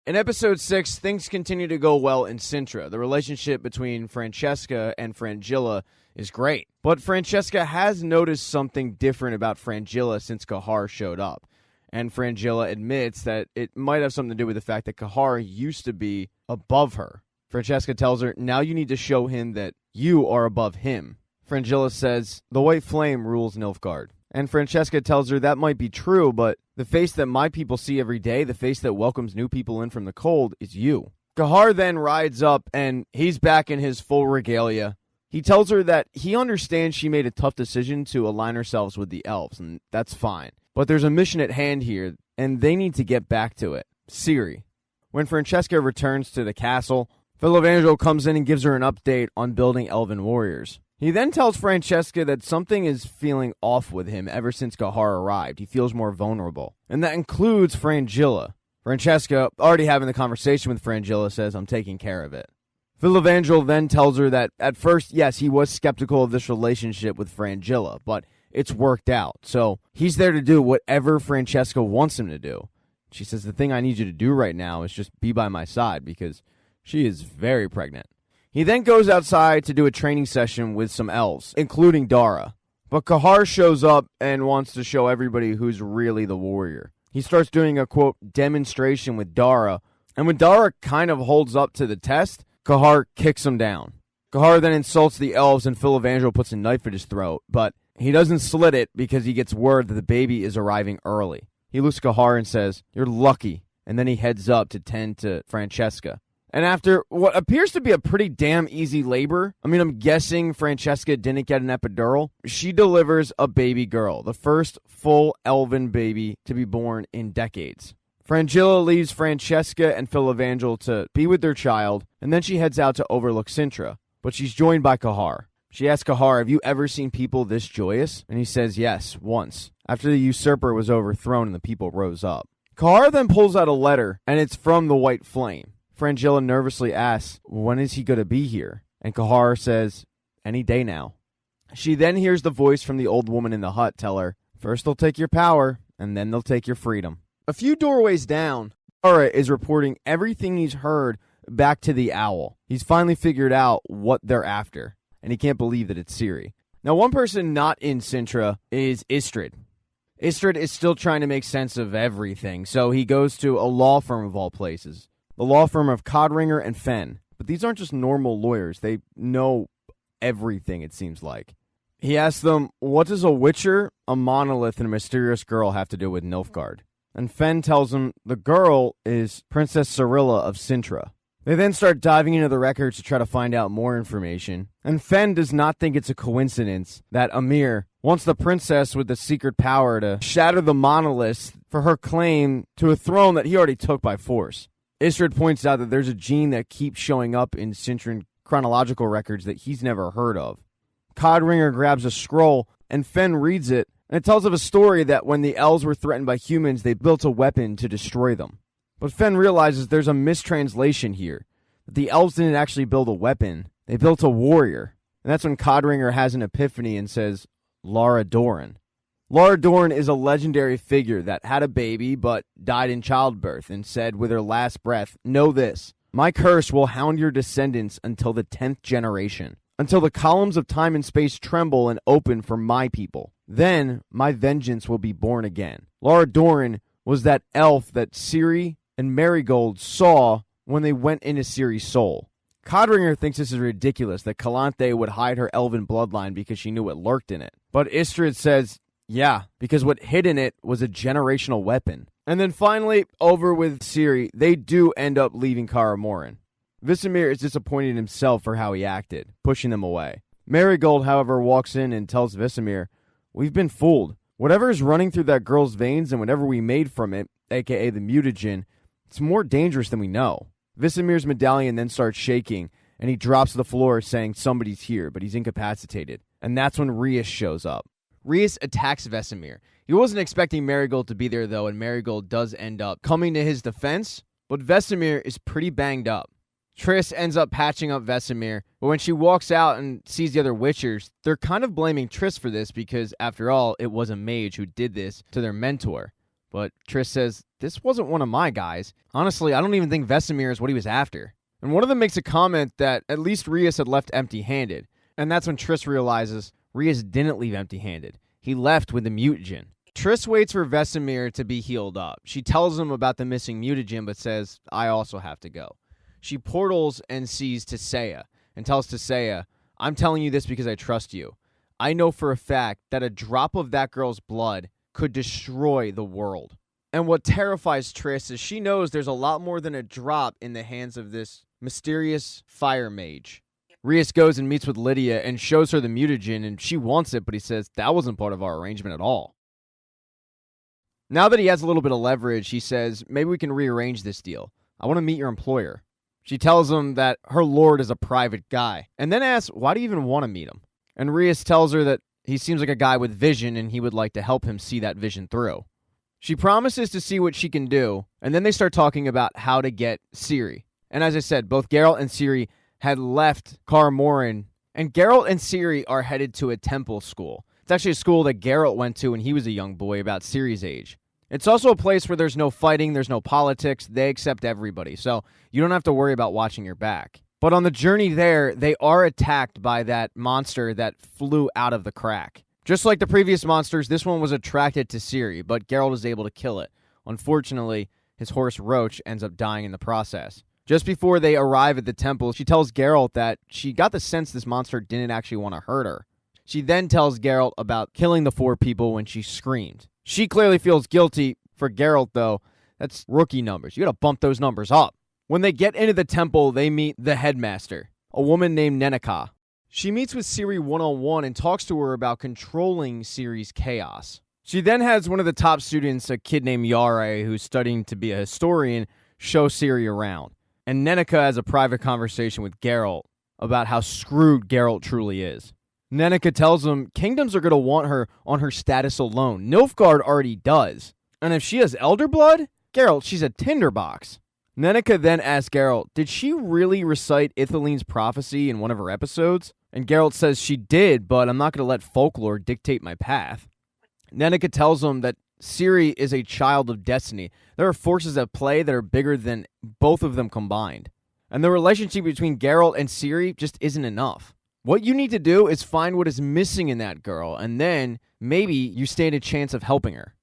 In episode 6, things continue to go well in Sintra. The relationship between Francesca and Frangilla is great. But Francesca has noticed something different about Frangilla since Kahar showed up. And Frangilla admits that it might have something to do with the fact that Kahar used to be above her. Francesca tells her, now you need to show him that you are above him. Frangilla says, the White Flame rules Nilfgaard. And Francesca tells her that might be true, but the face that my people see every day, the face that welcomes new people in from the cold, is you. Kahar then rides up, and he's back in his full regalia. He tells her that he understands she made a tough decision to align herself with the elves, and that's fine. But there's a mission at hand here, and they need to get back to it. Ciri. When Francesca returns to the castle, Filavangelo comes in and gives her an update on building elven warriors. He then tells Francesca that something is feeling off with him ever since Kahar arrived. He feels more vulnerable. And that includes Frangilla. Francesca, already having the conversation with Frangilla, says, I'm taking care of it. Filavangelo then tells her that at first, yes, he was skeptical of this relationship with Frangilla, but it's worked out. So he's there to do whatever Francesca wants him to do. She says, the thing I need you to do right now is just be by my side because she is very pregnant. He then goes outside to do a training session with some elves, including Dara. But Kahar shows up and wants to show everybody who's really the warrior. He starts doing a, quote, demonstration with Dara, and when Dara kind of holds up to the test, Kahar kicks him down. Kahar then insults the elves and Filavangelo puts a knife at his throat, but he doesn't slit it because he gets word that the baby is arriving early. He looks at Kahar and says, you're lucky, and then he heads up to tend to Francesca. And after what appears to be a pretty damn easy labor, I'm guessing Francesca didn't get an epidural, she delivers a baby girl, the first full elven baby to be born in decades. Frangilla leaves Francesca and Filavangelo to be with their child, and then she heads out to overlook Sintra, but she's joined by Kahar. She asks Kahar, have you ever seen people this joyous? And he says yes, once, after the usurper was overthrown and the people rose up. Kahar then pulls out a letter, and it's from the White Flame. Frangilla nervously asks, when is he going to be here? And Kahar says, any day now. She then hears the voice from the old woman in the hut tell her, first they'll take your power, and then they'll take your freedom. A few doorways down, Dara is reporting everything he's heard back to the owl. He's finally figured out what they're after, and he can't believe that it's Ciri. Now, one person not in Sintra is Istredd. Istredd is still trying to make sense of everything, so he goes to a law firm of all places. The law firm of Codringer and Fenn. But these aren't just normal lawyers. They know everything, it seems like. He asks them, what does a witcher, a monolith, and a mysterious girl have to do with Nilfgaard? And Fenn tells him the girl is Princess Cirilla of Sintra. They then start diving into the records to try to find out more information. And Fenn does not think it's a coincidence that Emhyr wants the princess with the secret power to shatter the monoliths for her claim to a throne that he already took by force. Istredd points out that there's a gene that keeps showing up in Cintran chronological records that he's never heard of. Codringer grabs a scroll, and Fenn reads it, and it tells of a story that when the elves were threatened by humans, they built a weapon to destroy them. But Fenn realizes there's a mistranslation here, that the elves didn't actually build a weapon, they built a warrior. And that's when Codringer has an epiphany and says, Lara Dorren. Lara Dorren is a legendary figure that had a baby but died in childbirth and said with her last breath, know this, my curse will hound your descendants until the 10th generation, until the columns of time and space tremble and open for my people. Then my vengeance will be born again. Lara Dorren was that elf that Ciri and Marigold saw when they went into Ciri's soul. Codringer thinks this is ridiculous that Calanthe would hide her elven bloodline because she knew what lurked in it. But Istredd says, yeah, because what hid in it was a generational weapon. And then finally, over with Ciri, they do end up leaving Kaer Morhen. Vesemir is disappointed in himself for how he acted, pushing them away. Marigold, however, walks in and tells Vesemir, we've been fooled. Whatever is running through that girl's veins and whatever we made from it, aka the mutagen, it's more dangerous than we know. Vesemir's medallion then starts shaking, and he drops to the floor saying somebody's here, but he's incapacitated. And that's when Rhys shows up. Rhys attacks Vesemir. He wasn't expecting Marigold to be there, though, and Marigold does end up coming to his defense, but Vesemir is pretty banged up. Triss ends up patching up Vesemir, but when she walks out and sees the other Witchers, they're kind of blaming Triss for this because, after all, it was a mage who did this to their mentor. But Triss says, this wasn't one of my guys. Honestly, I don't even think Vesemir is what he was after. And one of them makes a comment that at least Rias had left empty-handed. And that's when Triss realizes Rias didn't leave empty-handed. He left with the mutagen. Triss waits for Vesemir to be healed up. She tells him about the missing mutagen, but says, I also have to go. She portals and sees Tissaia, and tells Tissaia, I'm telling you this because I trust you. I know for a fact that a drop of that girl's blood could destroy the world. And what terrifies Triss is she knows there's a lot more than a drop in the hands of this mysterious fire mage. Rias goes and meets with Lydia and shows her the mutagen, and she wants it, but he says that wasn't part of our arrangement at all. Now that he has a little bit of leverage, he says, maybe we can rearrange this deal. I want to meet your employer. She tells him that her lord is a private guy, and then asks, why do you even want to meet him? And Rias tells her that he seems like a guy with vision, and he would like to help him see that vision through. She promises to see what she can do, and then they start talking about how to get Ciri. And as I said, both Geralt and Ciri had left Kaer Morhen, and Geralt and Ciri are headed to a temple school. It's actually a school that Geralt went to when he was a young boy, about Ciri's age. It's also a place where there's no fighting, there's no politics, they accept everybody, so you don't have to worry about watching your back. But on the journey there, they are attacked by that monster that flew out of the crack. Just like the previous monsters, this one was attracted to Ciri, but Geralt is able to kill it. Unfortunately, his horse Roach ends up dying in the process. Just before they arrive at the temple, she tells Geralt that she got the sense this monster didn't actually want to hurt her. She then tells Geralt about killing the 4 people when she screamed. She clearly feels guilty. For Geralt, though, that's rookie numbers. You gotta bump those numbers up. When they get into the temple, they meet the headmaster, a woman named Nennecha. She meets with Ciri one-on-one and talks to her about controlling Ciri's chaos. She then has one of the top students, a kid named Yare, who's studying to be a historian, show Ciri around. And Nennecha has a private conversation with Geralt about how screwed Geralt truly is. Nennecha tells him kingdoms are going to want her on her status alone. Nilfgaard already does. And if she has elder blood, Geralt, she's a tinderbox. Nennecha then asks Geralt, did she really recite Ithilne's prophecy in one of her episodes? And Geralt says she did, but I'm not going to let folklore dictate my path. Nennecha tells him that Ciri is a child of destiny. There are forces at play that are bigger than both of them combined. And the relationship between Geralt and Ciri just isn't enough. What you need to do is find what is missing in that girl, and then maybe you stand a chance of helping her.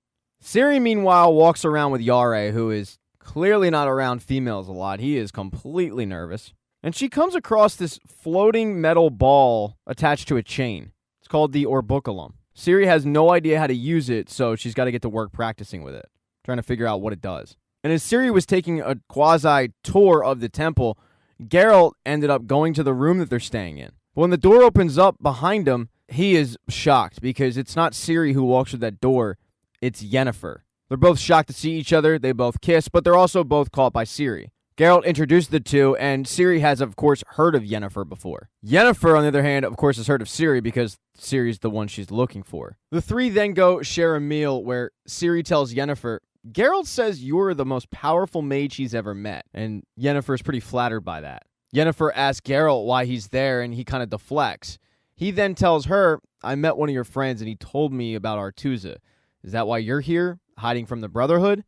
Ciri, meanwhile, walks around with Yare, who is clearly not around females a lot. He is completely nervous. And she comes across this floating metal ball attached to a chain. It's called the Orbuculum. Ciri has no idea how to use it, so she's got to get to work practicing with it, trying to figure out what it does. And as Ciri was taking a quasi-tour of the temple, Geralt ended up going to the room that they're staying in. But when the door opens up behind him, he is shocked because it's not Ciri who walks through that door, it's Yennefer. They're both shocked to see each other, they both kiss, but they're also both caught by Ciri. Geralt introduced the two, and Ciri has, of course, heard of Yennefer before. Yennefer, on the other hand, of course, has heard of Ciri because Ciri's the one she's looking for. The three then go share a meal where Ciri tells Yennefer, Geralt says you're the most powerful mage he's ever met, and Yennefer's pretty flattered by that. Yennefer asks Geralt why he's there, and he kind of deflects. He then tells her, I met one of your friends, and he told me about Artuza. Is that why you're here, hiding from the Brotherhood?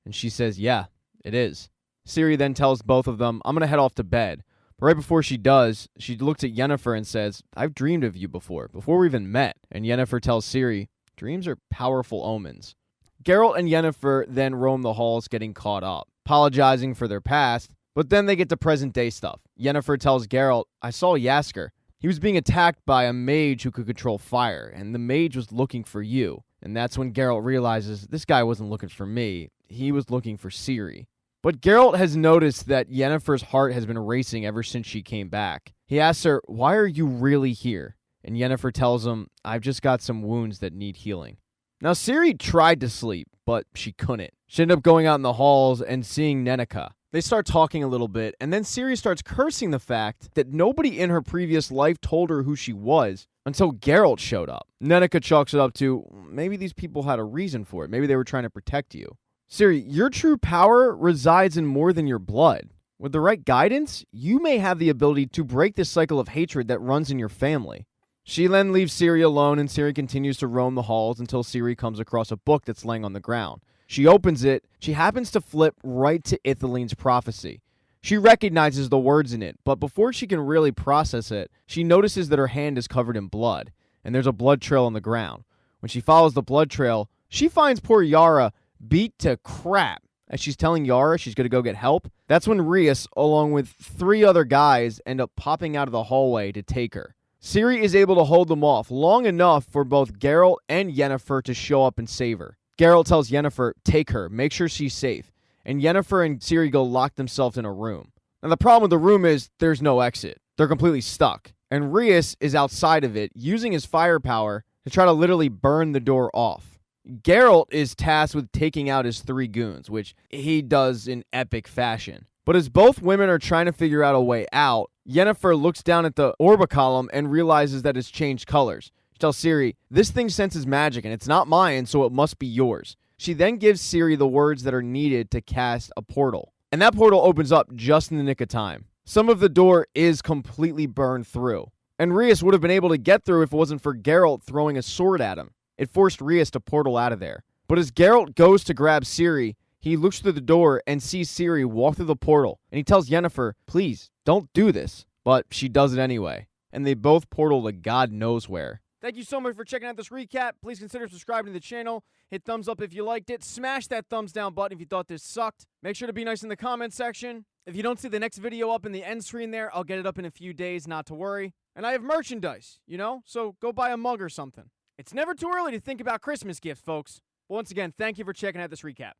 And she says, yeah, it is. Ciri then tells both of them, I'm going to head off to bed. But right before she does, she looks at Yennefer and says, I've dreamed of you before we even met. And Yennefer tells Ciri, dreams are powerful omens. Geralt and Yennefer then roam the halls getting caught up, apologizing for their past, but then they get to present-day stuff. Yennefer tells Geralt, I saw Jaskier. He was being attacked by a mage who could control fire, and the mage was looking for you. And that's when Geralt realizes this guy wasn't looking for me. He was looking for Ciri. But Geralt has noticed that Yennefer's heart has been racing ever since she came back. He asks her, why are you really here? And Yennefer tells him, I've just got some wounds that need healing. Now, Ciri tried to sleep, but she couldn't. She ended up going out in the halls and seeing Nennecha. They start talking a little bit, and then Ciri starts cursing the fact that nobody in her previous life told her who she was until Geralt showed up. Nennecha chalks it up to, maybe these people had a reason for it. Maybe they were trying to protect you. Ciri, your true power resides in more than your blood. With the right guidance, you may have the ability to break this cycle of hatred that runs in your family. She then leaves Ciri alone, and Ciri continues to roam the halls until Ciri comes across a book that's laying on the ground. She opens it. She happens to flip right to Ithiliene's prophecy. She recognizes the words in it, but before she can really process it, she notices that her hand is covered in blood, and there's a blood trail on the ground. When she follows the blood trail, she finds poor Yara beat to crap. As she's telling Yara she's going to go get help, that's when Rhys, along with 3 other guys, end up popping out of the hallway to take her. Ciri is able to hold them off long enough for both Geralt and Yennefer to show up and save her. Geralt tells Yennefer, take her, make sure she's safe. And Yennefer and Ciri go lock themselves in a room. Now the problem with the room is there's no exit. They're completely stuck. And Rhys is outside of it, using his firepower to try to literally burn the door off. Geralt is tasked with taking out his 3 goons, which he does in epic fashion. But as both women are trying to figure out a way out, Yennefer looks down at the orbicolumn and realizes that it's changed colors. She tells Ciri, this thing senses magic and it's not mine, so it must be yours. She then gives Ciri the words that are needed to cast a portal. And that portal opens up just in the nick of time. Some of the door is completely burned through. And Rhys would have been able to get through if it wasn't for Geralt throwing a sword at him. It forced Rhys to portal out of there. But as Geralt goes to grab Ciri, he looks through the door and sees Ciri walk through the portal. And he tells Yennefer, please, don't do this. But she does it anyway. And they both portal to God knows where. Thank you so much for checking out this recap. Please consider subscribing to the channel. Hit thumbs up if you liked it. Smash that thumbs down button if you thought this sucked. Make sure to be nice in the comments section. If you don't see the next video up in the end screen there, I'll get it up in a few days, not to worry. And I have merchandise, so go buy a mug or something. It's never too early to think about Christmas gifts, folks. Once again, thank you for checking out this recap.